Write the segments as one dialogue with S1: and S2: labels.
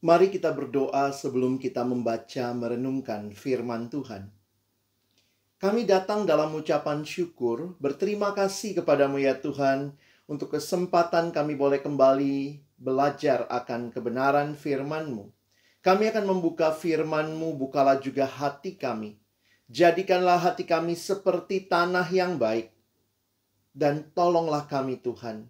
S1: Mari kita berdoa sebelum kita membaca merenungkan firman Tuhan. Kami datang dalam ucapan syukur, berterima kasih kepadamu ya Tuhan, untuk kesempatan kami boleh kembali belajar akan kebenaran firman-Mu. Kami akan membuka firman-Mu, bukalah juga hati kami. Jadikanlah hati kami seperti tanah yang baik. Dan tolonglah kami Tuhan,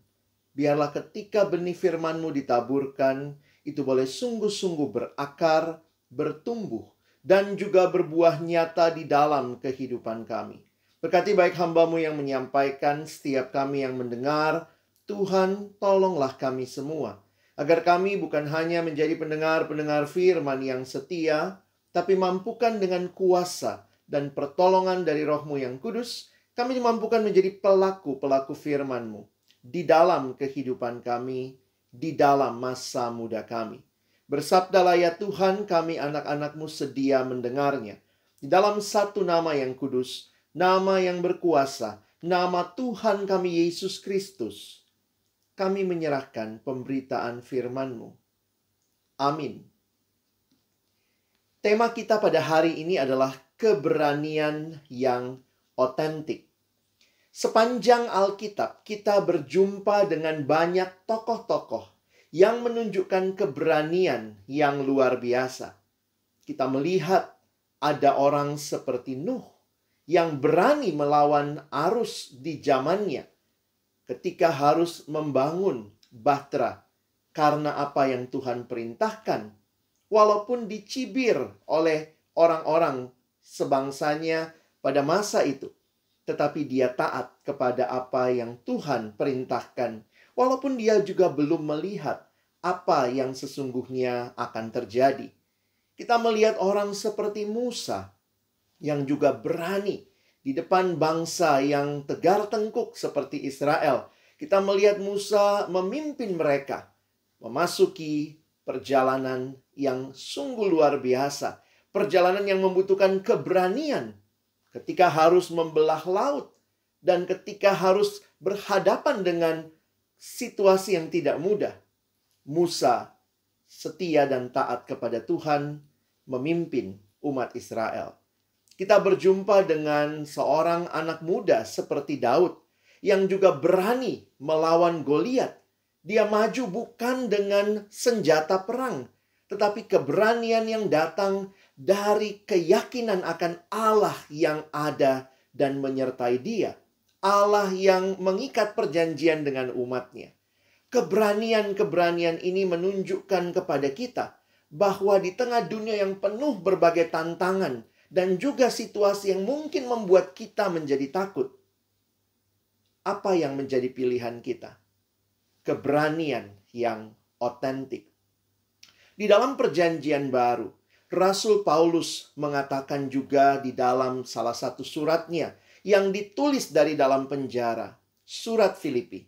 S1: biarlah ketika benih firman-Mu ditaburkan, itu boleh sungguh-sungguh berakar, bertumbuh, dan juga berbuah nyata di dalam kehidupan kami. Berkati baik hamba-Mu yang menyampaikan, setiap kami yang mendengar. Tuhan, tolonglah kami semua, agar kami bukan hanya menjadi pendengar-pendengar firman yang setia, tapi mampukan dengan kuasa dan pertolongan dari Roh-Mu yang kudus, kami dimampukan menjadi pelaku-pelaku firman-Mu di dalam kehidupan kami, di dalam masa muda kami. Bersabdalah ya Tuhan, kami anak-anak-Mu sedia mendengarnya. Di dalam satu nama yang kudus, nama yang berkuasa, nama Tuhan kami Yesus Kristus, kami menyerahkan pemberitaan firman-Mu. Amin. Tema kita pada hari ini adalah keberanian yang otentik. Sepanjang Alkitab, kita berjumpa dengan banyak tokoh-tokoh yang menunjukkan keberanian yang luar biasa. Kita melihat ada orang seperti Nuh yang berani melawan arus di zamannya ketika harus membangun bahtera karena apa yang Tuhan perintahkan, walaupun dicibir oleh orang-orang sebangsanya pada masa itu. Tetapi dia taat kepada apa yang Tuhan perintahkan, walaupun dia juga belum melihat apa yang sesungguhnya akan terjadi. Kita melihat orang seperti Musa yang juga berani di depan bangsa yang tegar tengkuk seperti Israel. Kita melihat Musa memimpin mereka memasuki perjalanan yang sungguh luar biasa, perjalanan yang membutuhkan keberanian. Ketika harus membelah laut dan ketika harus berhadapan dengan situasi yang tidak mudah, Musa setia dan taat kepada Tuhan memimpin umat Israel. Kita berjumpa dengan seorang anak muda seperti Daud yang juga berani melawan Goliat. Dia maju bukan dengan senjata perang, tetapi keberanian yang datang dari keyakinan akan Allah yang ada dan menyertai dia. Allah yang mengikat perjanjian dengan umatnya. Keberanian-keberanian ini menunjukkan kepada kita bahwa di tengah dunia yang penuh berbagai tantangan dan juga situasi yang mungkin membuat kita menjadi takut, apa yang menjadi pilihan kita? Keberanian yang otentik. Di dalam perjanjian baru, Rasul Paulus mengatakan juga di dalam salah satu suratnya yang ditulis dari dalam penjara, surat Filipi.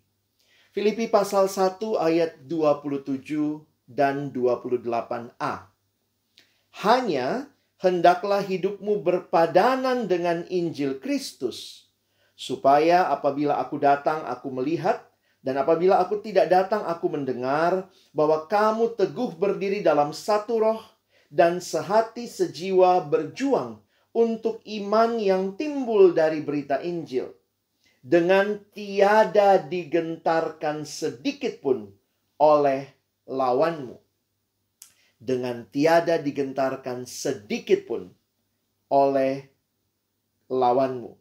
S1: Filipi pasal 1 ayat 27 dan 28a. Hanya hendaklah hidupmu berpadanan dengan Injil Kristus, supaya apabila aku datang aku melihat, dan apabila aku tidak datang aku mendengar, bahwa kamu teguh berdiri dalam satu roh, dan sehati sejiwa berjuang untuk iman yang timbul dari berita Injil, dengan tiada digentarkan sedikit pun oleh lawanmu. Dengan tiada digentarkan sedikit pun oleh lawanmu.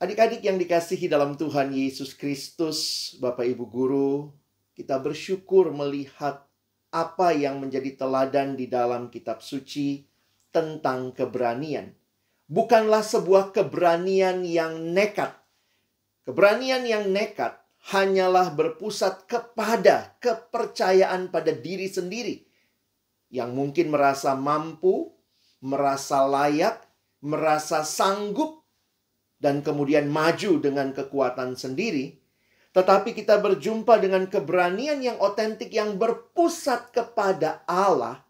S1: Adik-adik yang dikasihi dalam Tuhan Yesus Kristus, Bapak Ibu Guru, kita bersyukur melihat apa yang menjadi teladan di dalam kitab suci tentang keberanian. Bukanlah sebuah keberanian yang nekat. Keberanian yang nekat hanyalah berpusat kepada kepercayaan pada diri sendiri, yang mungkin merasa mampu, merasa layak, merasa sanggup, dan kemudian maju dengan kekuatan sendiri. Tetapi kita berjumpa dengan keberanian yang otentik yang berpusat kepada Allah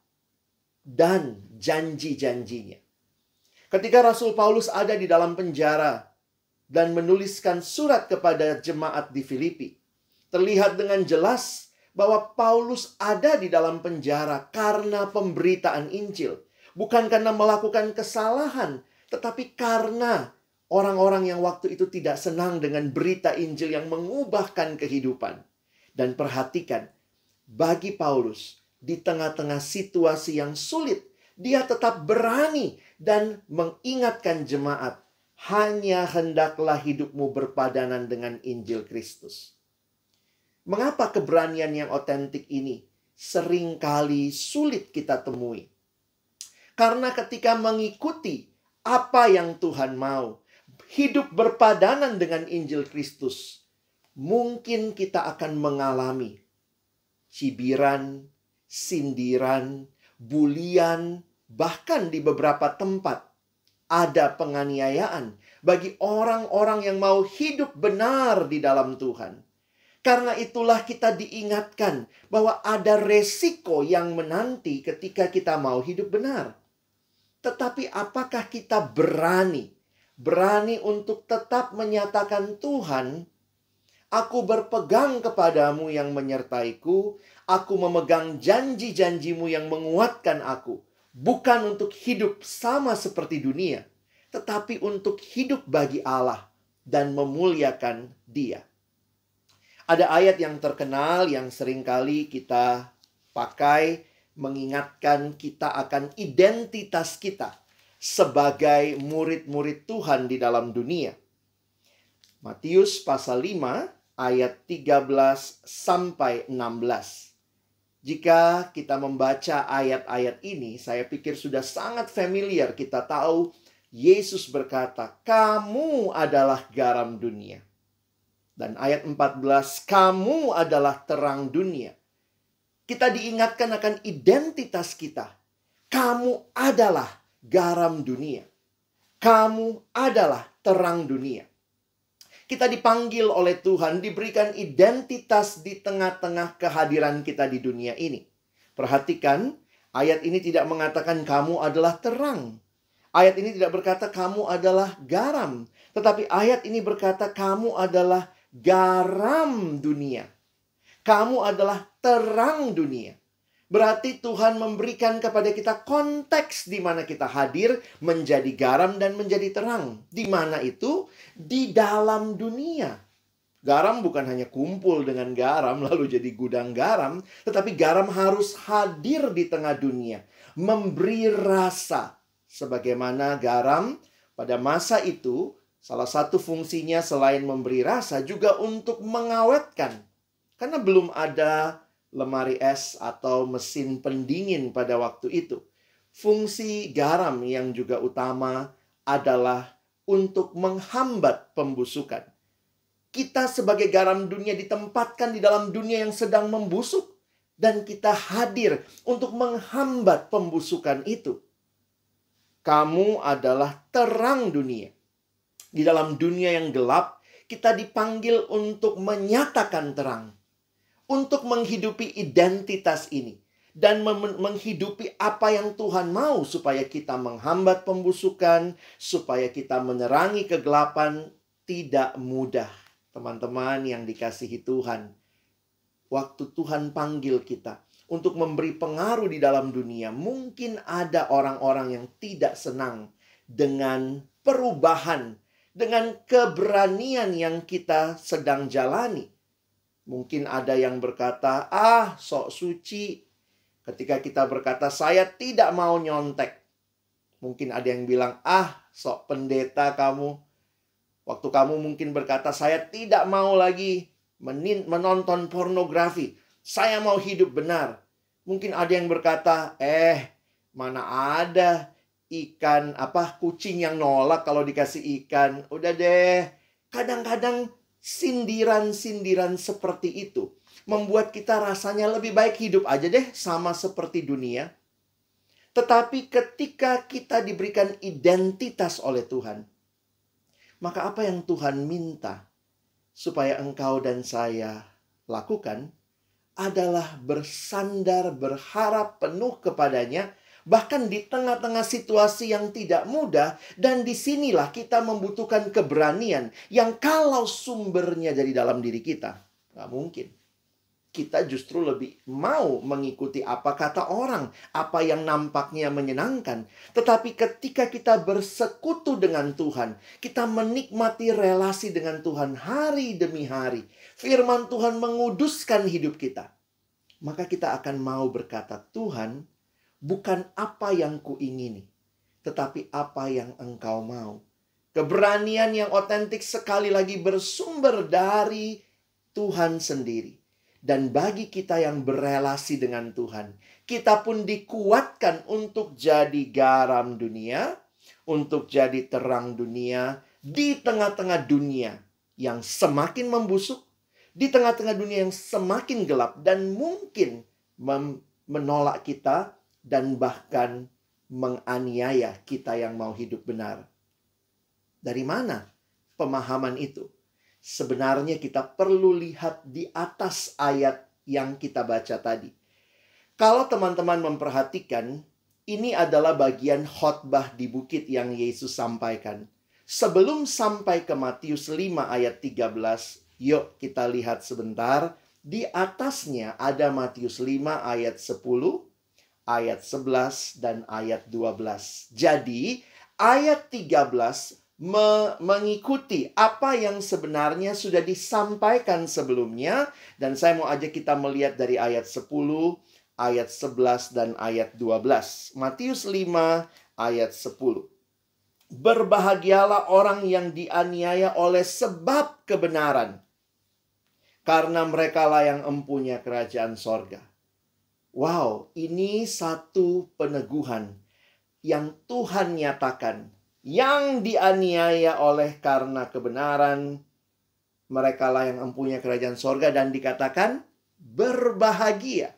S1: dan janji-janjinya. Ketika Rasul Paulus ada di dalam penjara dan menuliskan surat kepada jemaat di Filipi, terlihat dengan jelas bahwa Paulus ada di dalam penjara karena pemberitaan Injil. Bukan karena melakukan kesalahan, tetapi karena orang-orang yang waktu itu tidak senang dengan berita Injil yang mengubahkan kehidupan. Dan perhatikan, bagi Paulus, di tengah-tengah situasi yang sulit, dia tetap berani dan mengingatkan jemaat, hanya hendaklah hidupmu berpadanan dengan Injil Kristus. Mengapa keberanian yang otentik ini seringkali sulit kita temui? Karena ketika mengikuti apa yang Tuhan mau, hidup berpadanan dengan Injil Kristus, mungkin kita akan mengalami cibiran, sindiran, bulian, bahkan di beberapa tempat ada penganiayaan bagi orang-orang yang mau hidup benar di dalam Tuhan. Karena itulah kita diingatkan bahwa ada resiko yang menanti ketika kita mau hidup benar. Tetapi apakah kita berani untuk tetap menyatakan, Tuhan, aku berpegang kepadamu yang menyertaiku, aku memegang janji-janjimu yang menguatkan aku. Bukan untuk hidup sama seperti dunia, tetapi untuk hidup bagi Allah dan memuliakan Dia. Ada ayat yang terkenal yang seringkali kita pakai mengingatkan kita akan identitas kita sebagai murid-murid Tuhan di dalam dunia. Matius pasal 5 ayat 13 sampai 16. Jika kita membaca ayat-ayat ini, saya pikir sudah sangat familiar. Kita tahu Yesus berkata, kamu adalah garam dunia. Dan ayat 14, kamu adalah terang dunia. Kita diingatkan akan identitas kita. Kamu adalah garam dunia. Kamu adalah terang dunia. Kita dipanggil oleh Tuhan, diberikan identitas di tengah-tengah kehadiran kita di dunia ini. Perhatikan, ayat ini tidak mengatakan kamu adalah terang. Ayat ini tidak berkata kamu adalah garam. Tetapi ayat ini berkata kamu adalah garam dunia. Kamu adalah terang dunia. Berarti Tuhan memberikan kepada kita konteks di mana kita hadir menjadi garam dan menjadi terang. Di mana itu? Di dalam dunia. Garam bukan hanya kumpul dengan garam lalu jadi gudang garam, tetapi garam harus hadir di tengah dunia, memberi rasa. Sebagaimana garam pada masa itu, salah satu fungsinya selain memberi rasa juga untuk mengawetkan. Karena belum ada lemari es atau mesin pendingin pada waktu itu. Fungsi garam yang juga utama adalah untuk menghambat pembusukan. Kita sebagai garam dunia ditempatkan di dalam dunia yang sedang membusuk. Dan kita hadir untuk menghambat pembusukan itu. Kamu adalah terang dunia. Di dalam dunia yang gelap, kita dipanggil untuk menyatakan terang. Untuk menghidupi identitas ini. Dan menghidupi apa yang Tuhan mau. Supaya kita menghambat pembusukan. Supaya kita menerangi kegelapan. Tidak mudah. Teman-teman yang dikasihi Tuhan. Waktu Tuhan panggil kita. Untuk memberi pengaruh di dalam dunia. Mungkin ada orang-orang yang tidak senang. Dengan perubahan. Dengan keberanian yang kita sedang jalani. Mungkin ada yang berkata, sok suci. Ketika kita berkata, saya tidak mau nyontek. Mungkin ada yang bilang, sok pendeta kamu. Waktu kamu mungkin berkata, saya tidak mau lagi menonton pornografi. Saya mau hidup benar. Mungkin ada yang berkata, mana ada ikan, kucing yang nolak kalau dikasih ikan. Udah deh, kadang-kadang sindiran-sindiran seperti itu membuat kita rasanya lebih baik hidup aja deh sama seperti dunia. Tetapi ketika kita diberikan identitas oleh Tuhan, maka apa yang Tuhan minta supaya engkau dan saya lakukan adalah bersandar, berharap penuh kepadanya. Bahkan di tengah-tengah situasi yang tidak mudah. Dan disinilah kita membutuhkan keberanian. Yang kalau sumbernya dari dalam diri kita. Gak mungkin. kita justru lebih mau mengikuti apa kata orang, apa yang nampaknya menyenangkan. Tetapi ketika kita bersekutu dengan Tuhan, kita menikmati relasi dengan Tuhan hari demi hari. Firman Tuhan menguduskan hidup kita. Maka kita akan mau berkata, Tuhan, bukan apa yang kuingini, tetapi apa yang Engkau mau. Keberanian yang otentik sekali lagi bersumber dari Tuhan sendiri. Dan bagi kita yang berelasi dengan Tuhan, kita pun dikuatkan untuk jadi garam dunia, untuk jadi terang dunia, di tengah-tengah dunia yang semakin membusuk, di tengah-tengah dunia yang semakin gelap, dan mungkin menolak kita, dan bahkan menganiaya kita yang mau hidup benar. Dari mana pemahaman itu? Sebenarnya kita perlu lihat di atas ayat yang kita baca tadi. Kalau teman-teman memperhatikan, ini adalah bagian khotbah di bukit yang Yesus sampaikan. Sebelum sampai ke Matius 5 ayat 13, yuk kita lihat sebentar. Di atasnya ada Matius 5 ayat 10, ayat 11, dan ayat 12. Jadi, ayat 13 mengikuti apa yang sebenarnya sudah disampaikan sebelumnya. Dan saya mau ajak kita melihat dari ayat 10, ayat 11, dan ayat 12. Matius 5 ayat 10. Berbahagialah orang yang dianiaya oleh sebab kebenaran, karena merekalah yang empunya kerajaan sorga. Wow, ini satu peneguhan yang Tuhan nyatakan. Yang dianiaya oleh karena kebenaran, merekalah yang empunya kerajaan sorga, dan dikatakan berbahagia.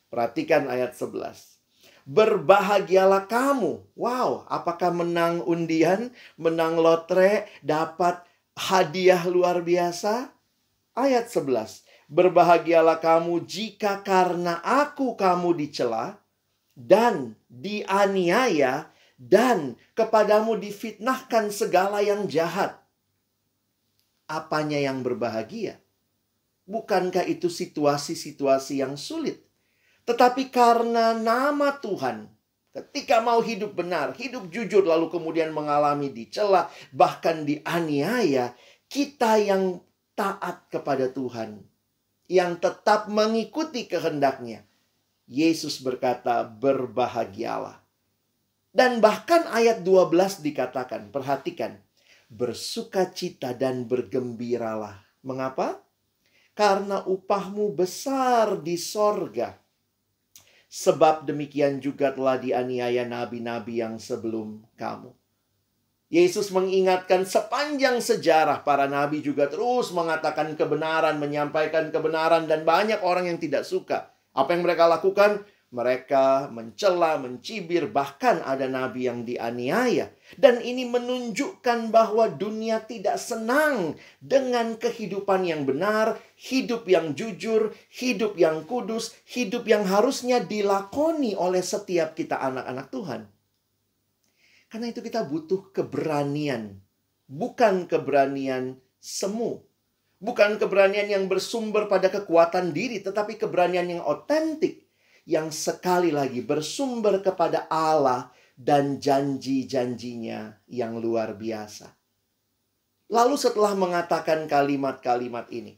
S1: Perhatikan ayat 11. Berbahagialah kamu. Wow, apakah menang undian, menang lotre, dapat hadiah luar biasa? Ayat 11. Berbahagialah kamu jika karena aku kamu dicela dan dianiaya, dan kepadamu difitnahkan segala yang jahat. Apanya yang berbahagia? Bukankah itu situasi-situasi yang sulit? Tetapi karena nama Tuhan, ketika mau hidup benar, hidup jujur, lalu kemudian mengalami dicela, bahkan dianiaya, kita yang taat kepada Tuhan, yang tetap mengikuti kehendaknya, Yesus berkata, berbahagialah. Dan bahkan ayat 12 dikatakan, perhatikan, bersukacita dan bergembiralah. Mengapa? Karena upahmu besar di sorga. Sebab demikian juga telah dianiaya nabi-nabi yang sebelum kamu. Yesus mengingatkan sepanjang sejarah para nabi juga terus mengatakan kebenaran, menyampaikan kebenaran, dan banyak orang yang tidak suka. Apa yang mereka lakukan? Mereka mencela, mencibir, bahkan ada nabi yang dianiaya. Dan ini menunjukkan bahwa dunia tidak senang dengan kehidupan yang benar, hidup yang jujur, hidup yang kudus, hidup yang harusnya dilakoni oleh setiap kita anak-anak Tuhan. Karena itu kita butuh keberanian, bukan keberanian semu. Bukan keberanian yang bersumber pada kekuatan diri, tetapi keberanian yang otentik, yang sekali lagi bersumber kepada Allah dan janji-janjinya yang luar biasa. Lalu setelah mengatakan kalimat-kalimat ini,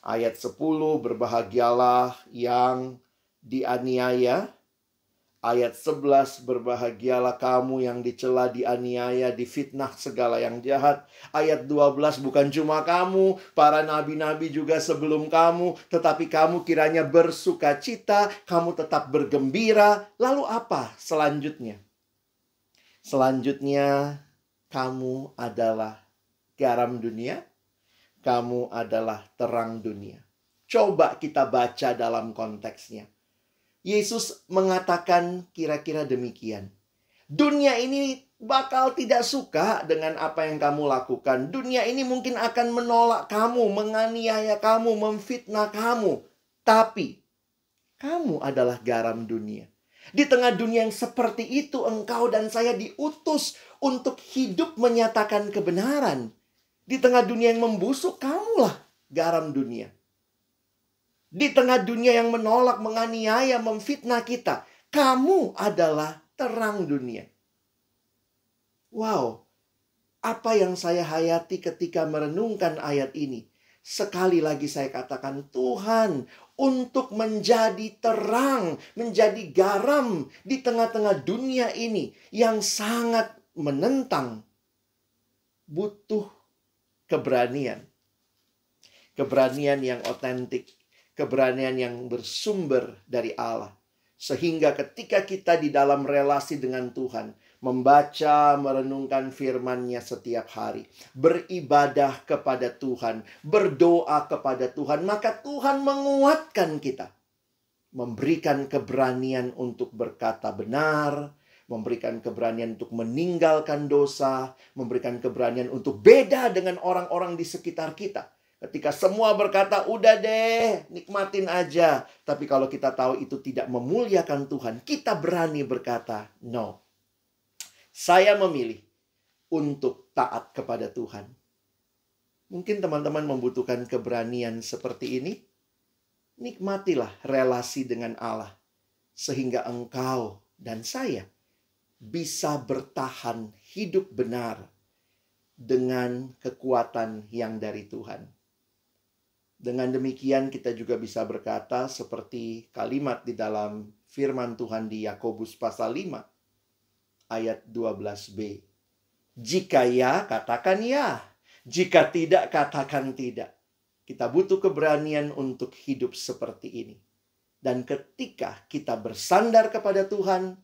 S1: ayat 10, berbahagialah yang dianiaya. Ayat 11, berbahagialah kamu yang dicela, dianiaya, difitnah segala yang jahat. Ayat 12, bukan cuma kamu, para nabi-nabi juga sebelum kamu, tetapi kamu kiranya bersukacita, kamu tetap bergembira. Lalu apa selanjutnya? Selanjutnya, kamu adalah garam dunia, kamu adalah terang dunia. Coba kita baca dalam konteksnya. Yesus mengatakan kira-kira demikian. Dunia ini bakal tidak suka dengan apa yang kamu lakukan. Dunia ini mungkin akan menolak kamu, menganiaya kamu, memfitnah kamu. Tapi kamu adalah garam dunia. Di tengah dunia yang seperti itu, engkau dan saya diutus untuk hidup menyatakan kebenaran. Di tengah dunia yang membusuk, kamulah garam dunia. Di tengah dunia yang menolak, menganiaya, memfitnah kita, kamu adalah terang dunia. Wow, apa yang saya hayati ketika merenungkan ayat ini? Sekali lagi saya katakan, Tuhan untuk menjadi terang, menjadi garam di tengah-tengah dunia ini yang sangat menentang, butuh keberanian. Keberanian yang otentik, keberanian yang bersumber dari Allah. Sehingga ketika kita di dalam relasi dengan Tuhan, membaca, merenungkan firman-Nya setiap hari, beribadah kepada Tuhan, berdoa kepada Tuhan, maka Tuhan menguatkan kita. Memberikan keberanian untuk berkata benar, memberikan keberanian untuk meninggalkan dosa, memberikan keberanian untuk beda dengan orang-orang di sekitar kita. Ketika semua berkata, udah deh, nikmatin aja. Tapi kalau kita tahu itu tidak memuliakan Tuhan, kita berani berkata, no. Saya memilih untuk taat kepada Tuhan. Mungkin teman-teman membutuhkan keberanian seperti ini. Nikmatilah relasi dengan Allah. Sehingga engkau dan saya bisa bertahan hidup benar dengan kekuatan yang dari Tuhan. Dengan demikian kita juga bisa berkata seperti kalimat di dalam firman Tuhan di Yakobus pasal 5 ayat 12b. Jika ya, katakan ya. Jika tidak, katakan tidak. Kita butuh keberanian untuk hidup seperti ini. Dan ketika kita bersandar kepada Tuhan,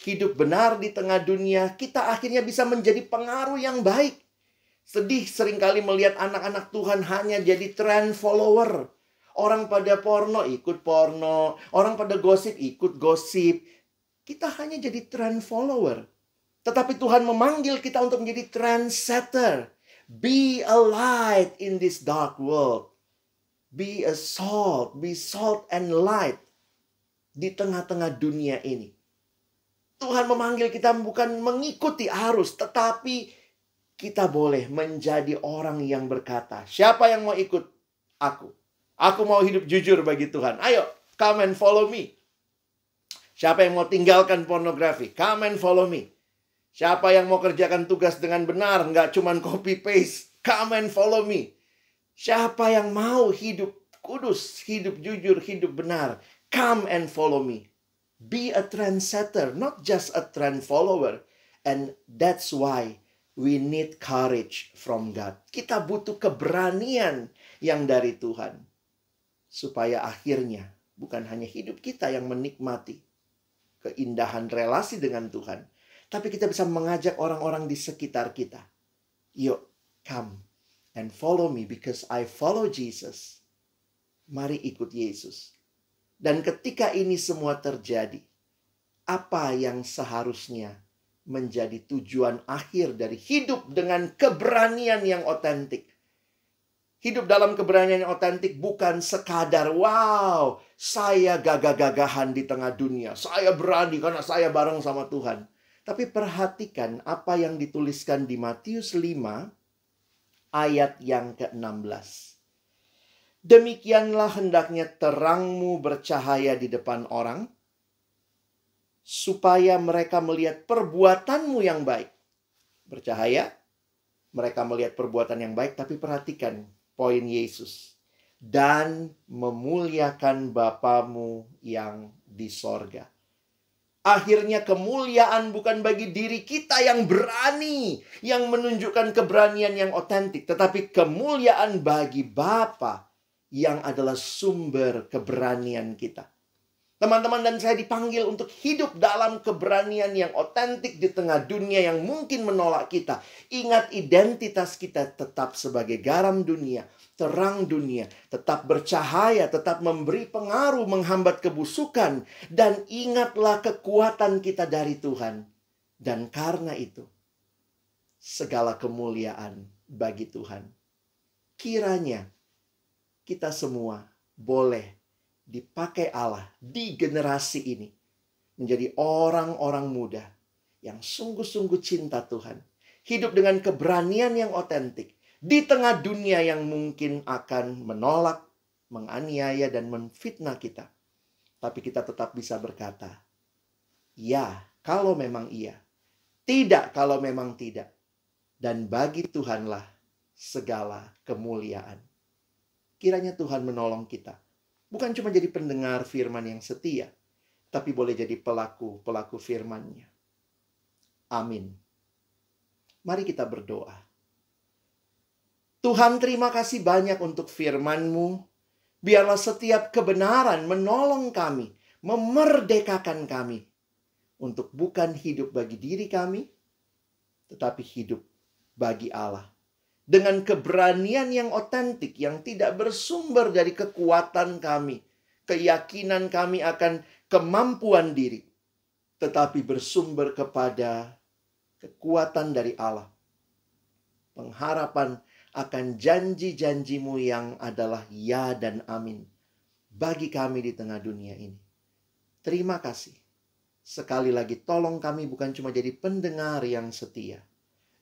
S1: hidup benar di tengah dunia, kita akhirnya bisa menjadi pengaruh yang baik. Sedih seringkali melihat anak-anak Tuhan hanya jadi trend follower. Orang pada porno, ikut porno. Orang pada gosip, ikut gosip. Kita hanya jadi trend follower. Tetapi Tuhan memanggil kita untuk menjadi trendsetter. Be a light in this dark world. Be a salt. Be salt and light. Di tengah-tengah dunia ini. Tuhan memanggil kita bukan mengikuti arus, tetapi kita boleh menjadi orang yang berkata, siapa yang mau ikut aku? Aku mau hidup jujur bagi Tuhan. Ayo, come and follow me. Siapa yang mau tinggalkan pornografi? Come and follow me. Siapa yang mau kerjakan tugas dengan benar, nggak cuma copy paste? Come and follow me. Siapa yang mau hidup kudus, hidup jujur, hidup benar? Come and follow me. Be a trendsetter, not just a trend follower. And that's why we need courage from God. Kita butuh keberanian yang dari Tuhan. Supaya akhirnya bukan hanya hidup kita yang menikmati keindahan relasi dengan Tuhan. Tapi kita bisa mengajak orang-orang di sekitar kita. Yuk, come and follow me because I follow Jesus. Mari ikut Yesus. Dan ketika ini semua terjadi, apa yang seharusnya menjadi tujuan akhir dari hidup dengan keberanian yang otentik? Hidup dalam keberanian yang otentik bukan sekadar, wow, saya gagah-gagahan di tengah dunia. Saya berani karena saya bareng sama Tuhan. Tapi perhatikan apa yang dituliskan di Matius 5 ayat yang ke-16. Demikianlah hendaknya terangmu bercahaya di depan orang, supaya mereka melihat perbuatanmu yang baik. Bercahaya, mereka melihat perbuatan yang baik, tapi perhatikan poin Yesus. Dan memuliakan Bapamu yang di sorga. Akhirnya kemuliaan bukan bagi diri kita yang berani, yang menunjukkan keberanian yang otentik, tetapi kemuliaan bagi Bapa yang adalah sumber keberanian kita. Teman-teman dan saya dipanggil untuk hidup dalam keberanian yang otentik di tengah dunia yang mungkin menolak kita. Ingat identitas kita tetap sebagai garam dunia, terang dunia, tetap bercahaya, tetap memberi pengaruh, menghambat kebusukan. Dan ingatlah kekuatan kita dari Tuhan. Dan karena itu, segala kemuliaan bagi Tuhan. Kiranya kita semua boleh dipakai Allah di generasi ini menjadi orang-orang muda yang sungguh-sungguh cinta Tuhan. Hidup dengan keberanian yang otentik di tengah dunia yang mungkin akan menolak, menganiaya dan menfitnah kita. Tapi kita tetap bisa berkata, ya, kalau memang iya. Tidak kalau memang tidak. Dan bagi Tuhanlah segala kemuliaan. Kiranya Tuhan menolong kita. Bukan cuma jadi pendengar firman yang setia, tapi boleh jadi pelaku firman-Nya. Amin. Mari kita berdoa. Tuhan, terima kasih banyak untuk firman-Mu. Biarlah setiap kebenaran menolong kami, memerdekakan kami. Untuk bukan hidup bagi diri kami, tetapi hidup bagi Allah. Dengan keberanian yang otentik, yang tidak bersumber dari kekuatan kami, keyakinan kami akan kemampuan diri, tetapi bersumber kepada kekuatan dari Allah. Pengharapan akan janji-janji-Mu yang adalah ya dan amin bagi kami di tengah dunia ini. Terima kasih. Sekali lagi tolong kami bukan cuma jadi pendengar yang setia.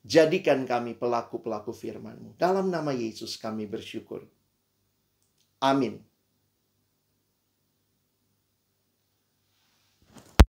S1: Jadikan kami pelaku-pelaku firman-Mu. Dalam nama Yesus kami bersyukur. Amin.